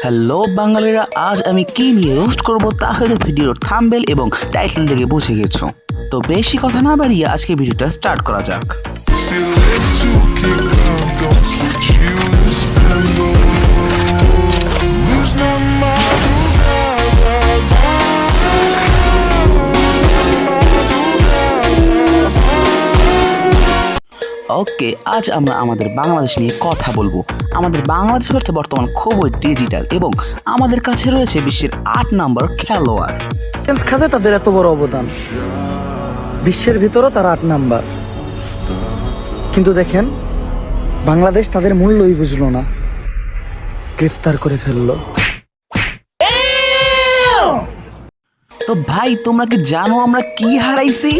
Hello বাঙালিরা, আজ আমি কি নিয়ে রোস্ট করব তা হয়তো ভিডিওর থাম্বনেল এবং টাইটেল থেকে বুঝে গেছো। তো বেশি কথা না বাড়িয়ে আজকে ভিডিওটা স্টার্ট করা যাক। ওকে, আজ আমরা আমাদের বাংলাদেশ নিয়ে কথা বলবো। আমাদের বাংলাদেশ হচ্ছে বর্তমান খুবই ডিজিটাল এবং আমাদের কাছে রয়েছে বিশ্বের 8 নম্বর খেলোয়াড়। খাতে তাদের এত বড় অবদান, বিশ্বের ভিতরও তারা 8 নাম্বার। কিন্তু দেখেন, বাংলাদেশ তাদের মূল্যই বুঝলো না, গ্রেফতার করে ফেললো। তো ভাই, তোমরা কি জানো আমরা কি হারাইছি?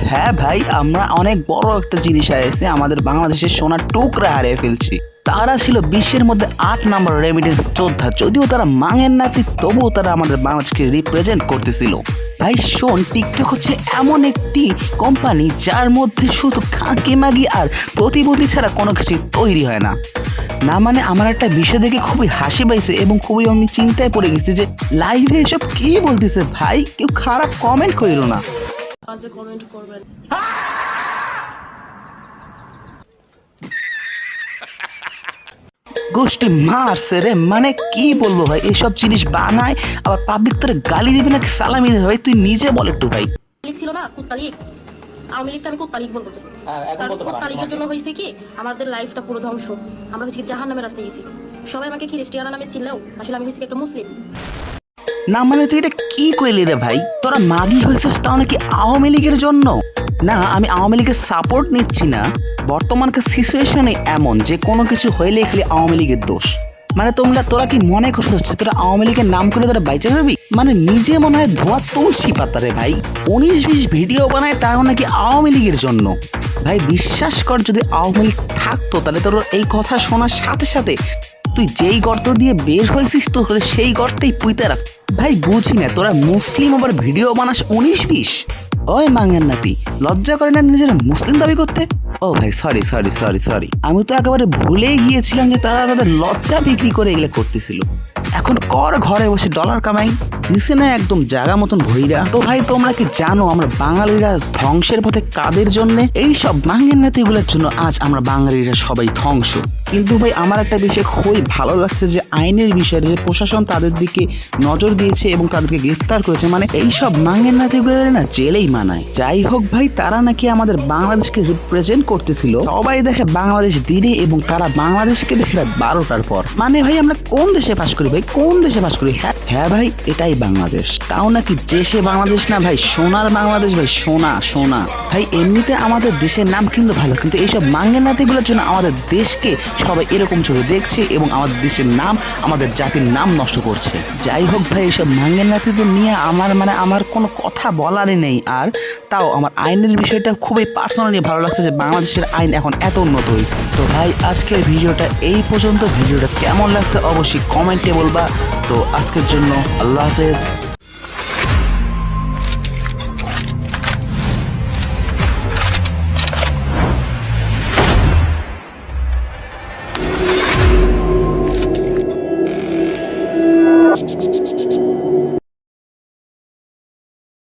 হ্যাঁ ভাই, আমরা অনেক বড় একটা জিনিস হারাইছি। আমাদের বাংলাদেশের সোনার টুকরা হারিয়ে ফেলছি। তারা ছিল বিশ্বের মধ্যে 8 নম্বর রেমিটেন্স যোদ্ধা। যদিও তারা মাঙের নাতি, তবুও তারা আমাদের বাংলাদেশকে রিপ্রেজেন্ট করতেছিল। ভাই শোন, টিকটক হচ্ছে এমন একটি কোম্পানি যার মধ্যে শুধু খাঁকি মাগি আর প্রতিবন্ধী ছাড়া কোনো কিছুই তৈরি হয় না। না মানে আমার একটা বিষয় দেখে খুবই হাসি পাইছে এবং খুবই আমি চিন্তায় পড়ে গেছি যে লাইভে এসব কি বলতেছে। ভাই, কেউ খারাপ কমেন্ট করিল না। কমেন্ট করবেন। গোষ্ঠী মারছে রে, মানে কি বলবো ভাই, এসব জিনিস বানায় আবার পাবলিক তোরে গালি দিবে নাকি সালামি দেবে? ভাই তুই নিজে বল একটু ভাই। লীগ ছিল না, কুত্তা লীগ। আওয়ামী লীগটা আমি কুত্তা লীগ বলবো। কুত্তা লীগের জন্য হয়েছে কি, আমাদের লাইফটা পুরো ধ্বংস। আমরা হচ্ছে জাহান্নামের রাস্তায় গেছি। সবাই আমাকে খ্রিস্টিয়ানা নামে চিনলেও আসলে আমি হয়েছি একটা মুসলিম। না মানে তুই এটা কি কইলি রে ভাই? তোরা মাগি হয়েছিস তাও নাকি আওয়ামী লীগের জন্য? না, আমি আওয়ামী লীগের সাপোর্ট নিচ্ছি না। বর্তমানকার সিচুয়েশনে এমন যে কোনো কিছু হইলে খালি আওয়ামী লীগের দোষ। মানে তোরা কি মনে করছিস তোরা আওয়ামী লীগের নাম করে তোরা বাইচে যাবি? মানে নিজে মনে হয় ধোয়া তুলসী পাতা রে ভাই। 19-20 ভিডিও বানায় তাও নাকি আওয়ামী লীগের জন্য। ভাই বিশ্বাস কর, যদি আওয়ামী লীগ থাকতো তাহলে তোর এই কথা শোনার সাথে সাথে তুই যেই গর্ত দিয়ে বের হয়েছিস তো সেই গর্তেই পুঁতে রাখ। ভাই বুঝি না, তোরা মুসলিম আবার ভিডিও বানাস 19-20? ওই মাঙ্গের নাতি, লজ্জা করে না নিজের মুসলিম দাবি করতে? ও ভাই সরি, আমি তো একেবারে ভুলেই গিয়েছিলাম যে তারা তাদের লজ্জা বিক্রি করে এগুলো করতেছিল। এখন কর ঘরে বসে ডলার কামাই, দিছে না একদম জায়গা মতন ভইরা। তো ভাই তোমরা কি জানো আমরা বাঙালিরা ধ্বংসের পথে কাদের জন্য? এইসব মাঙ্গের নাতিগুলোর জন্য আজ আমরা বাঙালিরা সবাই ধ্বংস। কিন্তু ভাই আমার একটা বিষয় খুবই ভালো লাগছে যে আইনের বিষয়ে যে প্রশাসন তাদের দিকে নজর দিয়েছে এবং তাদেরকে গ্রেফতার করেছে। মানে এইসব মাঙ্গের নাতিগুলো না জেলেই মানায়। যাই হোক ভাই, তারা নাকি আমাদের বাংলাদেশকে রিপ্রেজেন্ট করতেছিল। সবাই দেখে বাংলাদেশ দিনে এবং তারা বাংলাদেশকে দেখে রাত 12টার পর। মানে ভাই আমরা কোন দেশে বাস করি ভাই? কোন দেশে বাস করি? হ্যাঁ ভাই, এটাই বাংলাদেশ। তাও নাকি দেশে বাংলাদেশ না ভাই, সোনার বাংলাদেশ ভাই, সোনা ভাই। এমনিতে আমাদের দেশের নাম কিন্তু ভালো, কিন্তু এইসব মাঙ্গের নাতিগুলোর জন্য আমাদের দেশকে সবাই এরকম চোখে দেখছে এবং আমাদের দেশের নাম, আমাদের জাতির নাম নষ্ট করছে। যাই হোক ভাই, এইসব মাঙ্গের নাতিদের নিয়ে আমার কোনো কথা বলারই নেই। আর তাও আমার আইনের বিষয়টা খুবই পার্সোনালি ভালো লাগছে যে বাংলাদেশের আইন এখন এত উন্নত হয়েছে। তো ভাই আজকের ভিডিওটা এই পর্যন্ত। ভিডিওটা কেমন লাগছে অবশ্যই কমেন্টে বলবা। তো আজকের জন্য আল্লাহ হাফেজ।